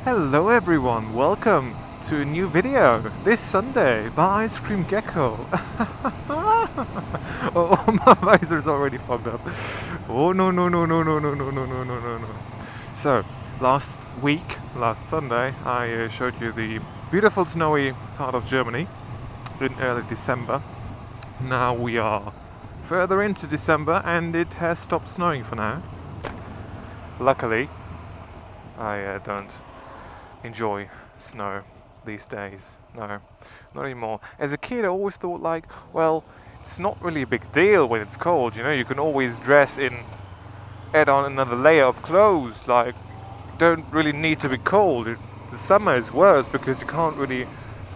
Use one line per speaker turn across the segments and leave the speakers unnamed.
Hello everyone, welcome to a new video this Sunday by Ice Cream Gecko. Oh, my visor's already fogged up. Oh no no no no no no no no no no no no. So, last Sunday, I showed you the beautiful snowy part of Germany in early December. Now we are further into December and it has stopped snowing for now. Luckily, I don't enjoy snow these days. No, not anymore. As a kid, I always thought like, well, it's not really a big deal when it's cold. You know, you can always add on another layer of clothes. Like, don't really need to be cold. The summer is worse because you can't really,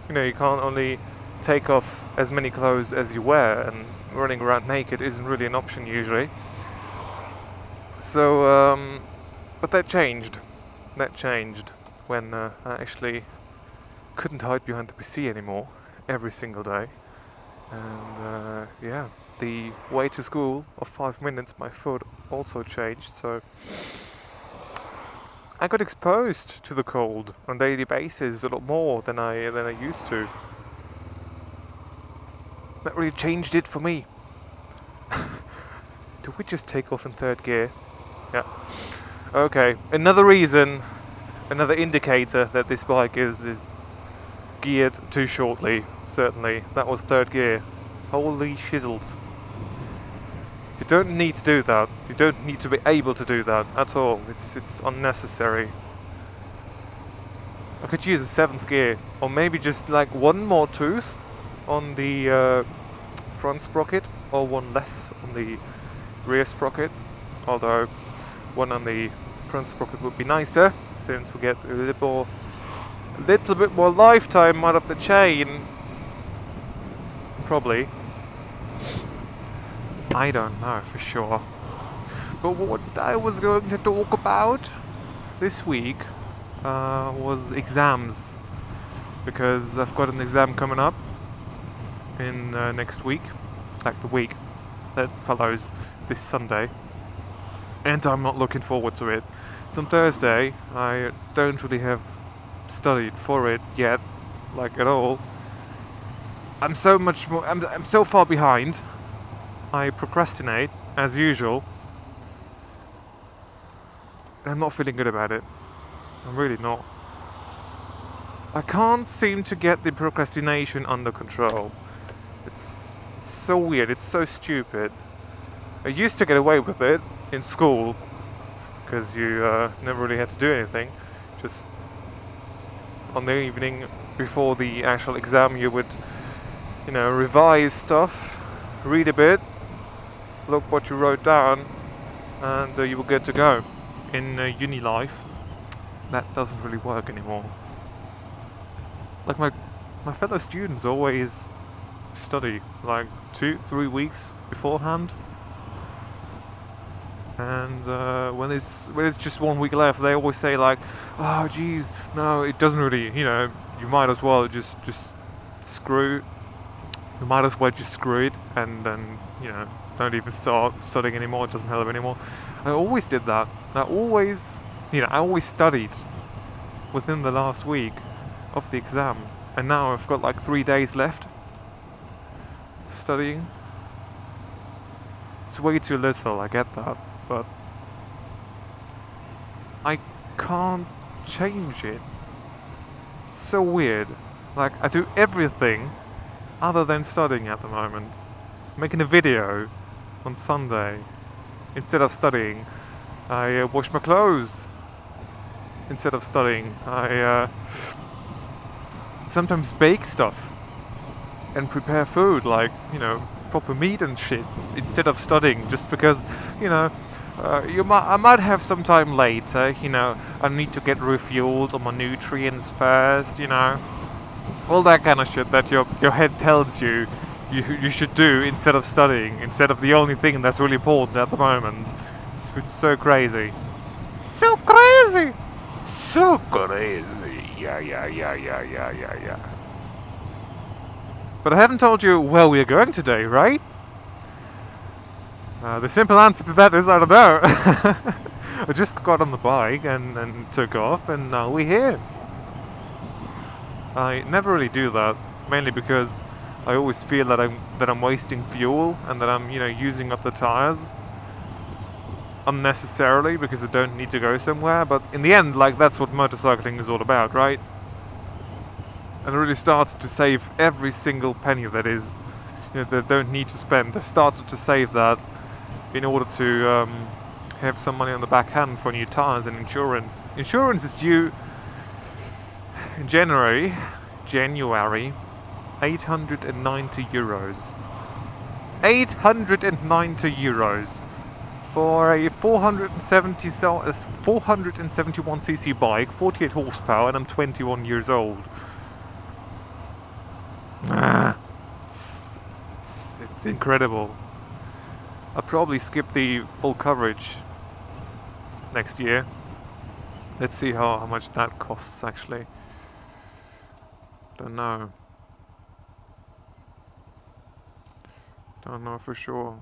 you can't only take off as many clothes as you wear, and running around naked isn't really an option usually. So, but that changed. That changed when I actually couldn't hide behind the PC anymore every single day. And yeah, the way to school of 5 minutes by foot also changed, so I got exposed to the cold on a daily basis a lot more than I used to. That really changed it for me. Do we just take off in third gear? Yeah. Okay, another indicator that this bike is geared too shortly. Certainly, that was third gear. Holy shizzles. You don't need to do that. You don't need to be able to do that at all. It's unnecessary. I could use a 7th gear, or maybe just like one more tooth on the front sprocket, or one less on the rear sprocket. Although one on the front sprocket would be nicer, since we get a little bit more lifetime out of the chain. Probably. I don't know for sure. But what I was going to talk about this week was exams, because I've got an exam coming up in next week, like the week that follows this Sunday, and I'm not looking forward to it. It's on Thursday. I don't really have studied for it yet, like at all. I'm so far behind. I procrastinate as usual. I'm not feeling good about it. I'm really not. I can't seem to get the procrastination under control. It's so weird, it's so stupid. I used to get away with it in school, because you never really had to do anything. Just on the evening before the actual exam you would, revise stuff, read a bit, look what you wrote down, and you were good to go. In uni life, that doesn't really work anymore. Like my fellow students always study like 2-3 weeks beforehand, and when it's just 1 week left, they always say like, oh geez, no, it doesn't really, you might as well just screw it, and then don't even start studying anymore. It doesn't help anymore. I always did that. I always studied within the last week of the exam, and now I've got like 3 days left studying. It's way too little, I get that, but I can't change it. It's so weird. Like, I do everything other than studying at the moment. Making a video on Sunday instead of studying. I wash my clothes instead of studying. I sometimes bake stuff and prepare food, like, proper meat and shit, instead of studying, just because, I might have some time later, I need to get refueled on my nutrients first, all that kind of shit that your head tells you should do instead of studying, instead of the only thing that's really important at the moment. It's so crazy. So crazy! So crazy! Yeah. But I haven't told you where we are going today, right? The simple answer to that is I don't know. I just got on the bike and took off, and now we're here. I never really do that, mainly because I always feel that I'm wasting fuel and that I'm using up the tires unnecessarily because I don't need to go somewhere. But in the end, like, that's what motorcycling is all about, right? And I really started to save every single penny that that I don't need to spend. I started to save that in order to have some money on the back hand for new tires and insurance. Insurance is due in January, 890 euros. 890 euros for a 471cc bike, 48 horsepower, and I'm 21 years old. It's incredible. I'll probably skip the full coverage next year. Let's see how much that costs actually. Don't know. Don't know for sure.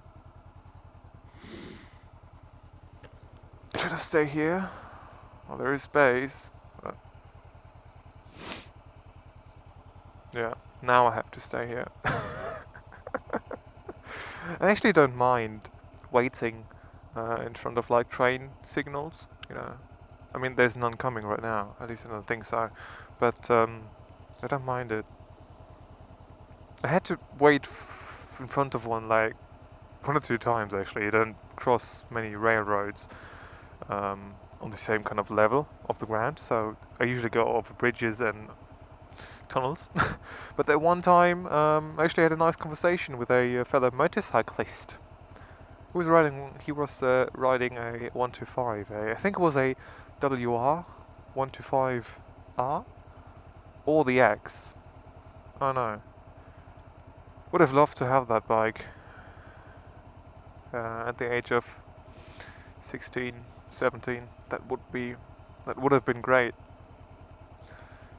Should I stay here? Well, there is space. But yeah, now I have to stay here. I actually don't mind waiting in front of like train signals, I mean, there's none coming right now, at least I don't think so, but I don't mind it. I had to wait in front of one like 1 or 2 times actually. You don't cross many railroads on the same kind of level of the ground, so I usually go over bridges and tunnels. But that one time I actually had a nice conversation with a fellow motorcyclist. He was riding a 125. I think it was a WR 125R or the X. Oh no. Would have loved to have that bike at the age of 16, 17. That would have been great.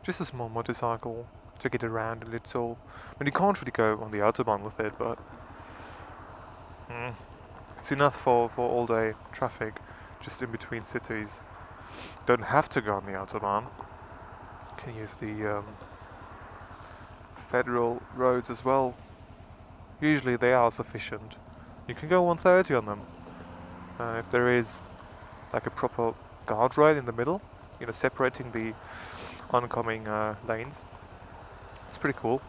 Just a small motorcycle to get around a little. I mean, you can't really go on the autobahn with it, but it's enough for all day traffic, just in between cities. Don't have to go on the autobahn. You can use the federal roads as well. Usually they are sufficient. You can go 130 on them if there is like a proper guardrail in the middle, separating the oncoming lanes. It's pretty cool.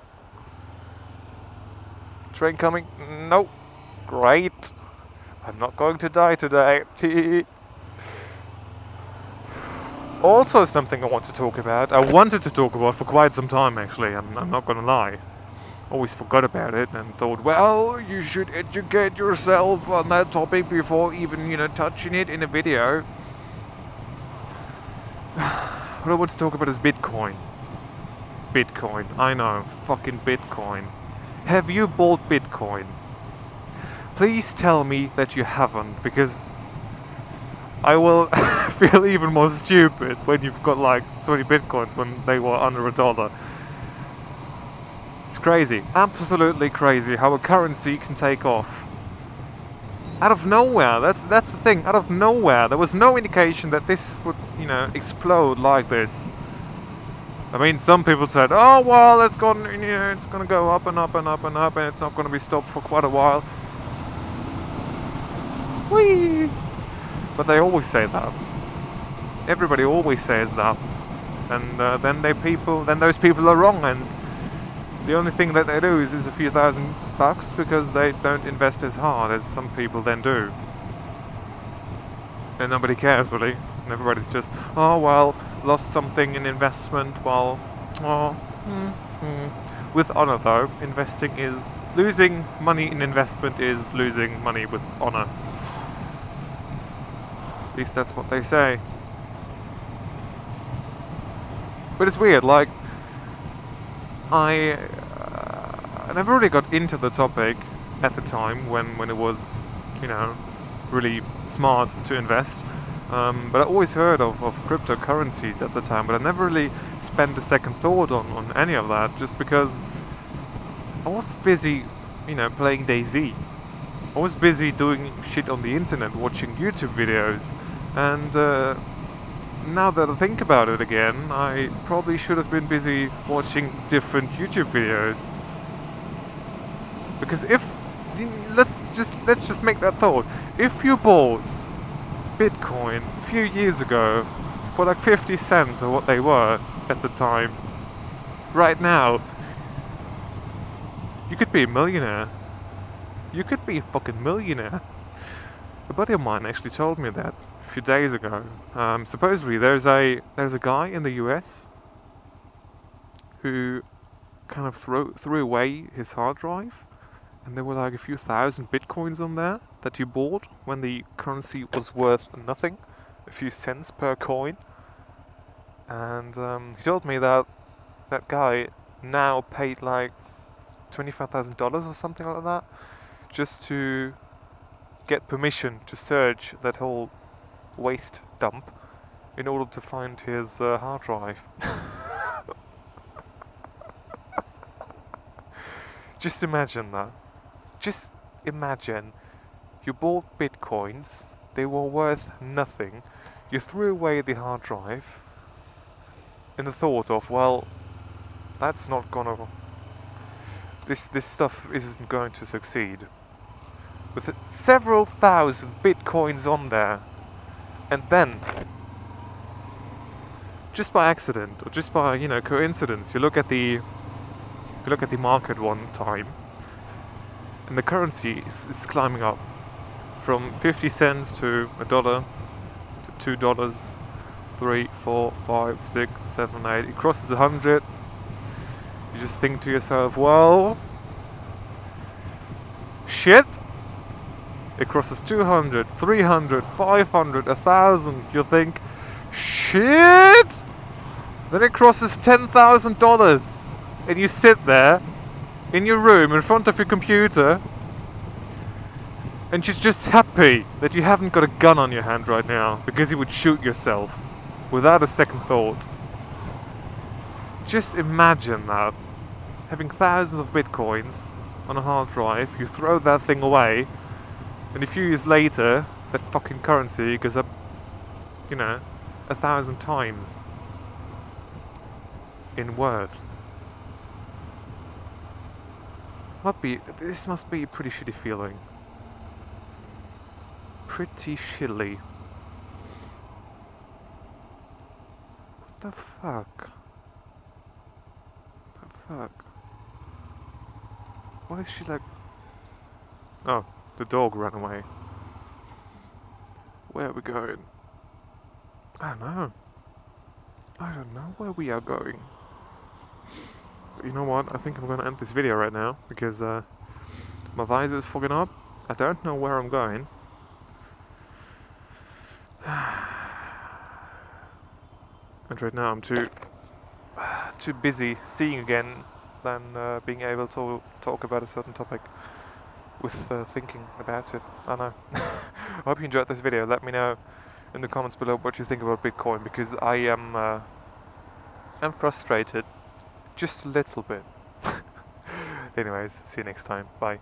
Train coming? Nope. Great. I'm not going to die today. Also something I want to talk about. I wanted to talk about for quite some time actually, I'm not gonna lie. Always forgot about it and thought, well, you should educate yourself on that topic before even, touching it in a video. What I want to talk about is Bitcoin. Bitcoin, I know, fucking Bitcoin. Have you bought Bitcoin? Please tell me that you haven't, because I will feel even more stupid when you've got like 20 Bitcoins when they were under $1. It's crazy, absolutely crazy how a currency can take off. Out of nowhere, that's the thing, out of nowhere. There was no indication that this would, explode like this. I mean, some people said, oh well, it's gonna go up and up and up and up and it's not gonna be stopped for quite a while. Whee! But they always say that. Everybody always says that. And then those people are wrong, and the only thing that they do is a few $1,000 because they don't invest as hard as some people then do. And nobody cares really. And everybody's just, oh well, lost something in investment, well, With honor though, losing money in investment is losing money with honor. At least that's what they say. But it's weird, like, I never really got into the topic at the time when it was, really smart to invest. But I always heard of cryptocurrencies at the time, but I never really spent a second thought on any of that, just because I was busy, playing DayZ. I was busy doing shit on the internet, watching YouTube videos, And now that I think about it again, I probably should have been busy watching different YouTube videos. Because if let's just make that thought. If you bought Bitcoin a few years ago for like 50 cents or what they were at the time, right now you could be a millionaire. You could be a fucking millionaire. A buddy of mine actually told me that a few days ago. Supposedly there's a guy in the US who kind of threw away his hard drive, and there were like a few thousand bitcoins on there that he bought when the currency was worth nothing, a few cents per coin. And he told me that that guy now paid like $25,000 or something like that just to get permission to search that whole waste dump in order to find his hard drive. Just imagine that. Just imagine you bought bitcoins, they were worth nothing, you threw away the hard drive in the thought of, well, that's not gonna... This stuff isn't going to succeed. With several thousand bitcoins on there, and then just by accident or just by, you know, coincidence, you look at the market one time, and the currency is climbing up from 50 cents to $1 to $2, 3, 4, 5, 6, 7, 8. It crosses 100. You just think to yourself, well, shit. It crosses 200, 300, 500, 1,000. You think, shit. Then it crosses $10,000, and you sit there in your room in front of your computer, and you're just happy that you haven't got a gun on your hand right now, because you would shoot yourself without a second thought. Just imagine that, having thousands of bitcoins on a hard drive, you throw that thing away, and a few years later that fucking currency goes up, you know, 1,000 times in worth. This must be a pretty shitty feeling. Pretty shilly. What the fuck? What the fuck? Why is she like... Oh, the dog ran away. Where are we going? I don't know. I don't know where we are going. But you know what? I think I'm gonna end this video right now, because my visor is fogging up. I don't know where I'm going. And right now I'm too busy seeing again than being able to talk about a certain topic with thinking about it. I don't know. I hope you enjoyed this video. Let me know in the comments below what you think about Bitcoin, because I am I'm frustrated, just a little bit. Anyways, see you next time. Bye.